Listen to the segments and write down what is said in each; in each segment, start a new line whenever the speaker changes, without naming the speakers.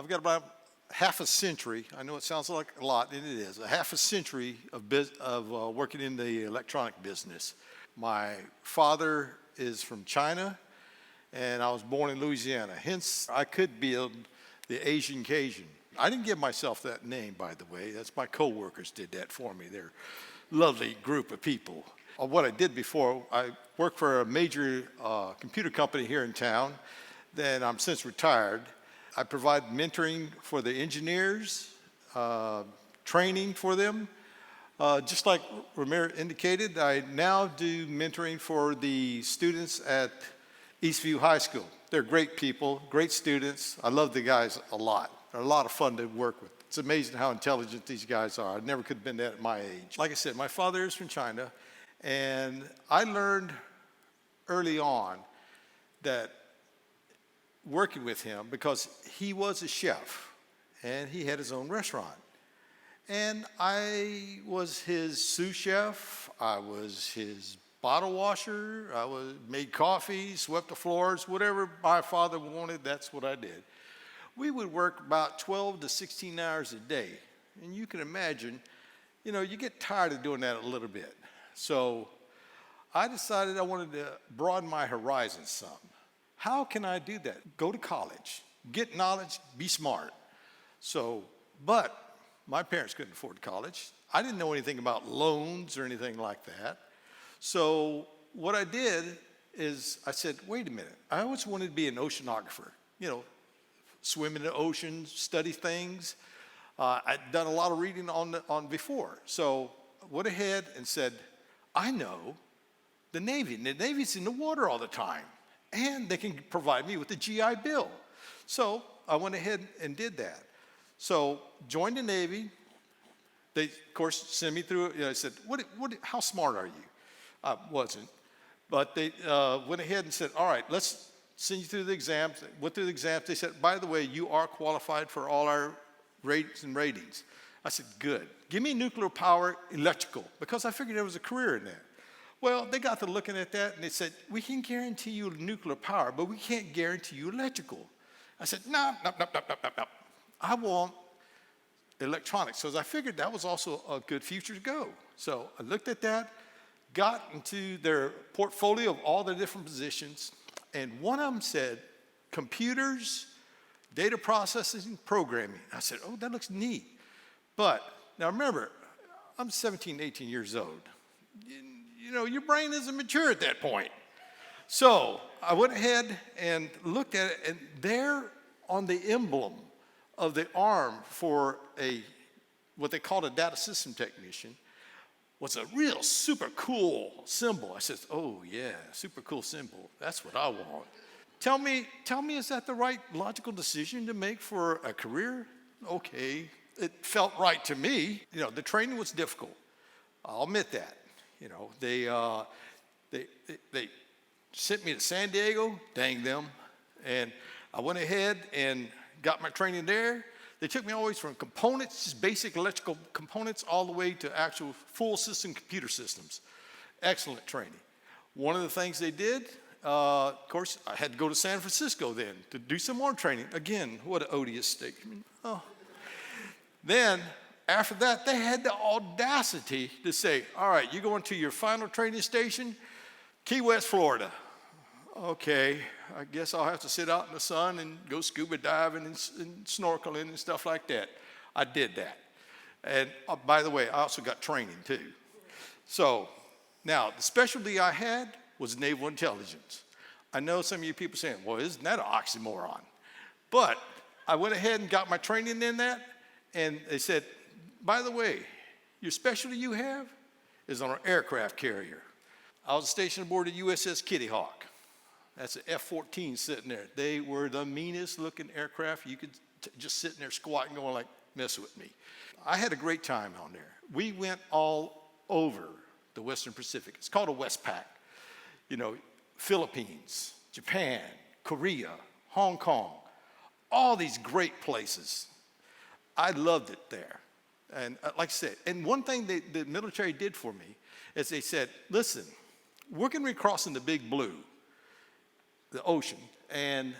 I've got about half a century. I know it sounds like a lot, and it is. A half a century of working in the electronic business. My father is from China, and I was born in Louisiana. Hence, I could build the Asian Cajun. I didn't give myself that name, by the way. That's my coworkers did that for me. They're a lovely group of people. What I did before, I worked for a major computer company here in town. Then I'm since retired. I provide mentoring for the engineers, training for them. Just like Ramir indicated, I now do mentoring for the students at Eastview High School. They're great people, great students. I love the guys a lot. They're a lot of fun to work with. It's amazing how intelligent these guys are. I never could have been that at my age. Like I said, my father is from China, and I learned early on that working with him, because he was a chef and he had his own restaurant. And I was his sous chef, I was his bottle washer, made coffee, swept the floors, whatever my father wanted, that's what I did. We would work about 12 to 16 hours a day. And you can imagine, you get tired of doing that a little bit. So I decided I wanted to broaden my horizons some. How can I do that? Go to college, get knowledge, be smart. But my parents couldn't afford college. I didn't know anything about loans or anything like that. So what I did is I said, wait a minute, I always wanted to be an oceanographer, swim in the ocean, study things. I'd done a lot of reading on before. So I went ahead and said, I know the Navy. And the Navy's in the water all the time. And they can provide me with the GI Bill. So I went ahead and did that. So joined the Navy. They, of course, sent me through it. I said, how smart are you? I wasn't. But they went ahead and said, all right, let's send you through the exams. Went through the exams. They said, by the way, you are qualified for all our rates and ratings. I said, good. Give me nuclear power electrical, because I figured there was a career in that. Well, they got to looking at that, and they said, we can guarantee you nuclear power, but we can't guarantee you electrical. I said, no. I want electronics. So I figured that was also a good future to go. So I looked at that, got into their portfolio of all the different positions, and one of them said, computers, data processing, programming. I said, oh, that looks neat. But now remember, I'm 17, 18 years old. Your brain isn't mature at that point. So I went ahead and looked at it, and there on the emblem of the arm for what they called a data system technician was a real super cool symbol. I said, oh yeah, super cool symbol. That's what I want. Tell me, is that the right logical decision to make for a career? Okay, it felt right to me. The training was difficult. I'll admit that. They sent me to San Diego, dang them, and I went ahead and got my training there. They took me always from components, just basic electrical components, all the way to actual full system computer systems. Excellent training. One of the things they did, of course, I had to go to San Francisco then to do some more training. Again, what an odious statement. Then, after that, they had the audacity to say, all right, you're going to your final training station, Key West, Florida. Okay, I guess I'll have to sit out in the sun and go scuba diving and snorkeling and stuff like that. I did that. And by the way, I also got training too. So now the specialty I had was naval intelligence. I know some of you people saying, well, isn't that an oxymoron? But I went ahead and got my training in that, and they said, by the way, your specialty you have is on an aircraft carrier. I was stationed aboard the USS Kitty Hawk. That's an F-14 sitting there. They were the meanest looking aircraft. You could just sit in there squatting going like, mess with me. I had a great time on there. We went all over the Western Pacific. It's called a Westpac. Philippines, Japan, Korea, Hong Kong, all these great places. I loved it there. And like I said, and one thing the military did for me is they said, listen, we're going to be crossing the big blue, the ocean, and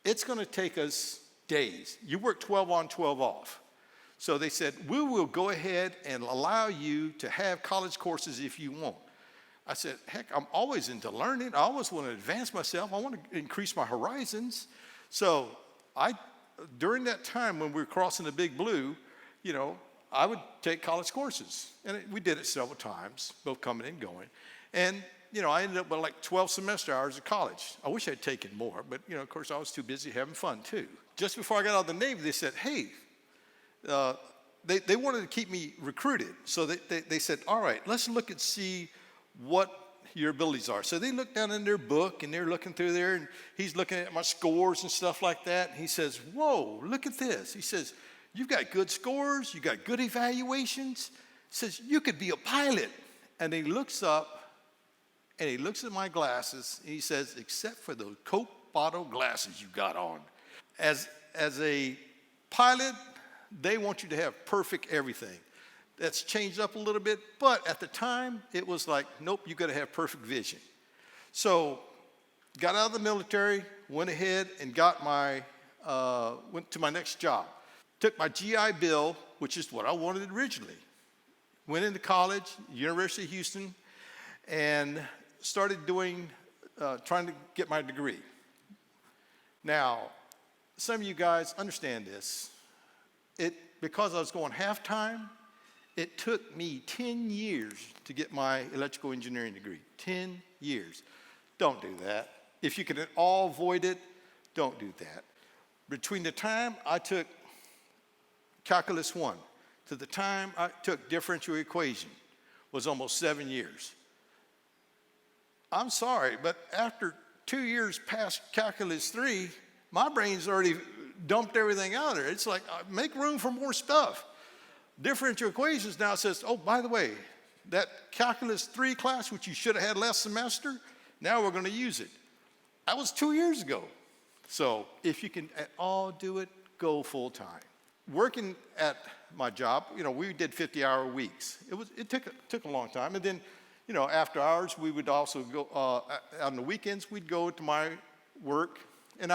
it's going to take us days. You work 12 on, 12 off. So they said, we will go ahead and allow you to have college courses if you want. I said, heck, I'm always into learning. I always want to advance myself. I want to increase my horizons. So during that time when we were crossing the Big Blue, I would take college courses. And we did it several times, both coming and going. And, I ended up with like 12 semester hours of college. I wish I'd taken more, but, of course, I was too busy having fun, too. Just before I got out of the Navy, they said, hey, they wanted to keep me recruited. So they said, all right, let's look and see what your abilities are. So they looked down in their book, and they're looking through there, and he's looking at my scores and stuff like that. And he says, whoa, look at this. He says, you've got good scores, you got good evaluations. He says, you could be a pilot. And he looks up, and he looks at my glasses, and he says, except for those Coke bottle glasses you got on. As a pilot, they want you to have perfect everything. That's changed up a little bit, but at the time, it was like, nope, you got to have perfect vision. So, got out of the military, went ahead and went to my next job. Took my GI Bill, which is what I wanted originally. Went into college, University of Houston, and started trying to get my degree. Now, some of you guys understand this. Because I was going half-time, it took me 10 years to get my electrical engineering degree. 10 years. Don't do that. If you can at all avoid it, don't do that. Between the time I took Calculus 1 to the time I took differential equation was almost 7 years. I'm sorry, but after 2 years past Calculus 3, my brain's already dumped everything out of there. It's like, make room for more stuff. Differential equations now says, oh, by the way, that Calculus 3 class, which you should have had last semester, now we're going to use it. That was 2 years ago. So if you can at all do it, go full time. Working at my job, we did 50-hour weeks. It took a long time. And then, after hours, we would also go, on the weekends, we'd go to my work, and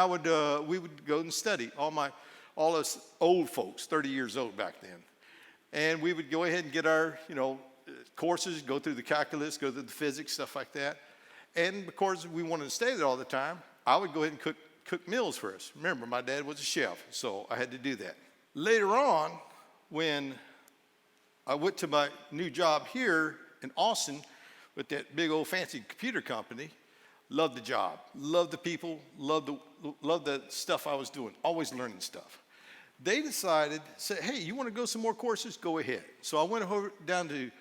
we would go and study. All us old folks, 30 years old back then. And we would go ahead and get our, courses, go through the calculus, go through the physics, stuff like that. And of course, we wanted to stay there all the time. I would go ahead and cook meals for us. Remember, my dad was a chef, so I had to do that. Later on, when I went to my new job here in Austin with that big old fancy computer company, loved the job, loved the people, loved the stuff I was doing, always learning stuff. They decided, said, hey, you want to go some more courses? Go ahead. So I went down to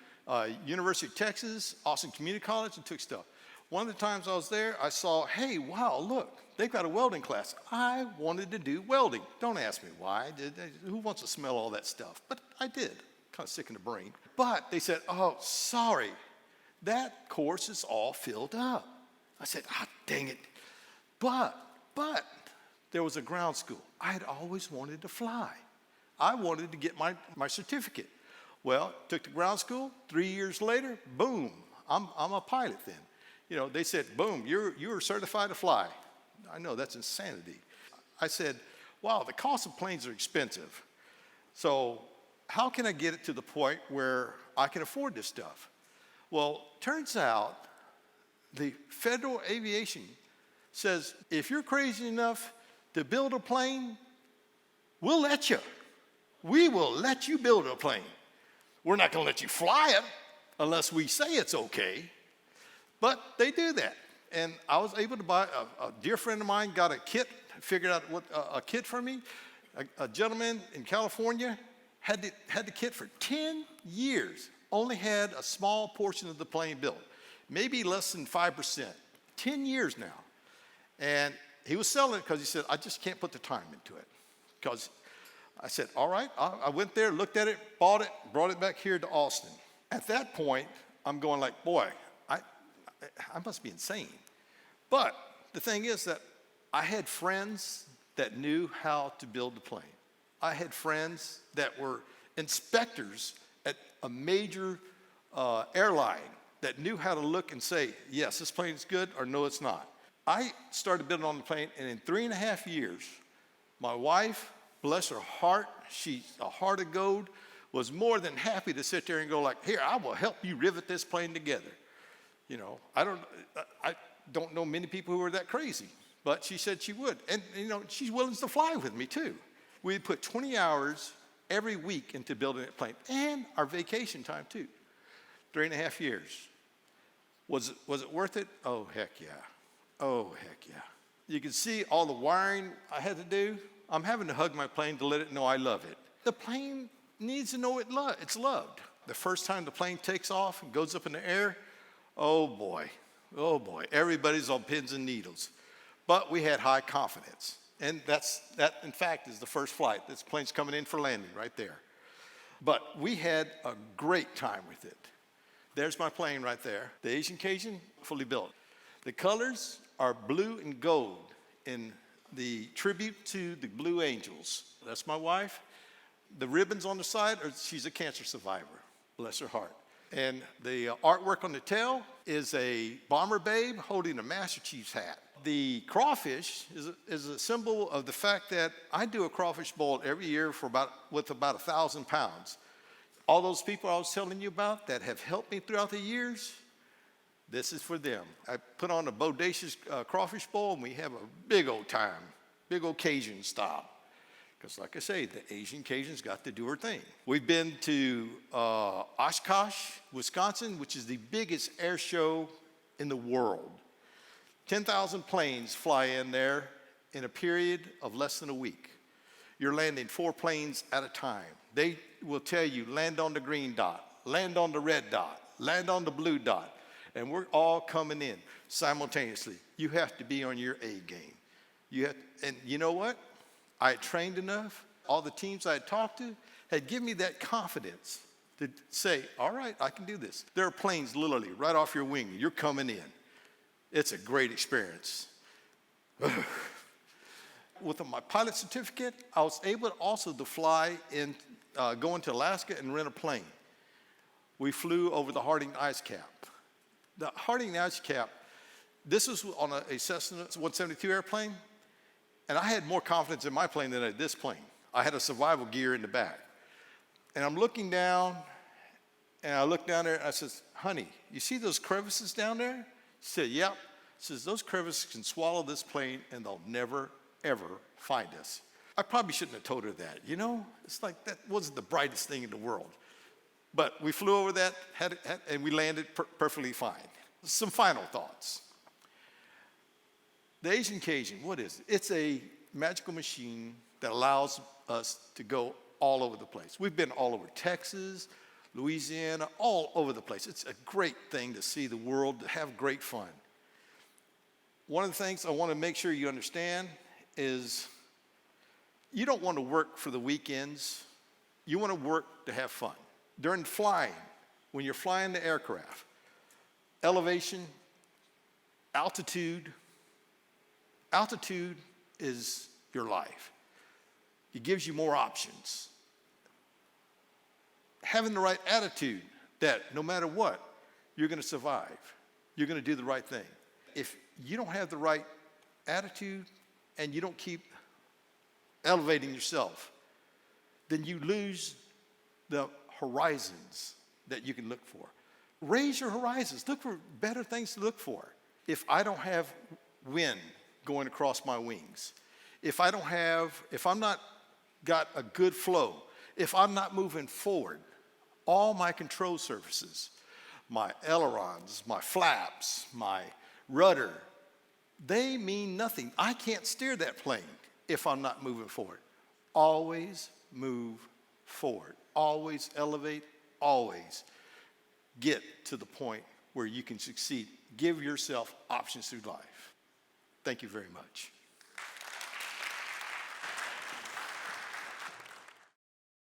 University of Texas, Austin Community College, and took stuff. One of the times I was there, I saw, hey, wow, look, they've got a welding class. I wanted to do welding. Don't ask me why. Who wants to smell all that stuff? But I did. Kind of sick in the brain. But they said, oh, sorry, that course is all filled up. I said, dang it. But there was a ground school. I had always wanted to fly. I wanted to get my certificate. Well, took the ground school. 3 years later, boom, I'm a pilot then. They said, boom, you're certified to fly. I know, that's insanity. I said, wow, the cost of planes are expensive. So how can I get it to the point where I can afford this stuff? Well, turns out the Federal Aviation says, if you're crazy enough to build a plane, we'll let you. We will let you build a plane. We're not going to let you fly it unless we say it's okay. But they do that. And I was able to buy, a dear friend of mine got a kit, figured out a kit for me. A gentleman in California had the kit for 10 years, only had a small portion of the plane built, maybe less than 5%, 10 years now. And he was selling it because he said, I just can't put the time into it. Because I said, all right, I went there, looked at it, bought it, brought it back here to Austin. At that point, I'm going like, boy, I must be insane. But the thing is that I had friends that knew how to build the plane. I had friends that were inspectors at a major airline that knew how to look and say, yes, this plane is good, or no, it's not. I started building on the plane, and in 3.5 years, My wife, bless her heart, she's a heart of gold, was more than happy to sit there and go like, here, I will help you rivet this plane together. You know, I don't know many people who are that crazy, but she said she would. And, you know, she's willing to fly with me too. We put 20 hours every week into building that plane, and our vacation time too. 3.5 years. Was it worth it? Oh, heck yeah. Oh, heck yeah. You can see all the wiring I had to do. I'm having to hug my plane to let it know I love it. The plane needs to know it's loved. The first time the plane takes off and goes up in the air, oh boy, everybody's on pins and needles. But we had high confidence. And that, in fact, is the first flight. This plane's coming in for landing right there. But we had a great time with it. There's my plane right there. The Asian Cajun, fully built. The colors are blue and gold in the tribute to the Blue Angels. That's my wife. The ribbons on the side, she's a cancer survivor, bless her heart. And the artwork on the tail is a bomber babe holding a Master Chief's hat. The crawfish is a symbol of the fact that I do a crawfish boil every year with about 1,000 pounds. All those people I was telling you about that have helped me throughout the years, this is for them. I put on a bodacious crawfish bowl, and we have a big old time, big old Cajun style. Because like I say, the Asian Cajun's got to do her thing. We've been to Oshkosh, Wisconsin, which is the biggest air show in the world. 10,000 planes fly in there in a period of less than a week. You're landing 4 planes at a time. They will tell you, land on the green dot, land on the red dot, land on the blue dot. And we're all coming in simultaneously. You have to be on your A game. And you know what? I had trained enough. All the teams I had talked to had given me that confidence to say, all right, I can do this. There are planes literally right off your wing. You're coming in. It's a great experience. With my pilot certificate, I was able also to fly in, go into Alaska and rent a plane. We flew over the Harding Ice Cap. The Harding Ice Cap, this was on a Cessna 172 airplane, and I had more confidence in my plane than I did this plane. I had a survival gear in the back. And I'm looking down, and I look down there, and I says, honey, you see those crevices down there? She said, yep. She says, those crevices can swallow this plane, and they'll never, ever find us. I probably shouldn't have told her that, you know? It's like that wasn't the brightest thing in the world. But we flew over that, and we landed perfectly fine. Some final thoughts. The Asian Cajun, what is it? It's a magical machine that allows us to go all over the place. We've been all over Texas, Louisiana, all over the place. It's a great thing to see the world, to have great fun. One of the things I want to make sure you understand is you don't want to work for the weekends. You want to work to have fun. During flying, when you're flying the aircraft, elevation, altitude is your life. It gives you more options. Having the right attitude that no matter what, you're going to survive. You're going to do the right thing. If you don't have the right attitude and you don't keep elevating yourself, then you lose the horizons that you can look for. Raise your horizons. Look for better things to look for. If I don't have wind going across my wings, if I'm not got a good flow, if I'm not moving forward, all my control surfaces, my ailerons, my flaps, my rudder, they mean nothing. I can't steer that plane if I'm not moving forward. Always move forward. Always elevate. Always get to the point where you can succeed. Give yourself options through life. Thank you very much.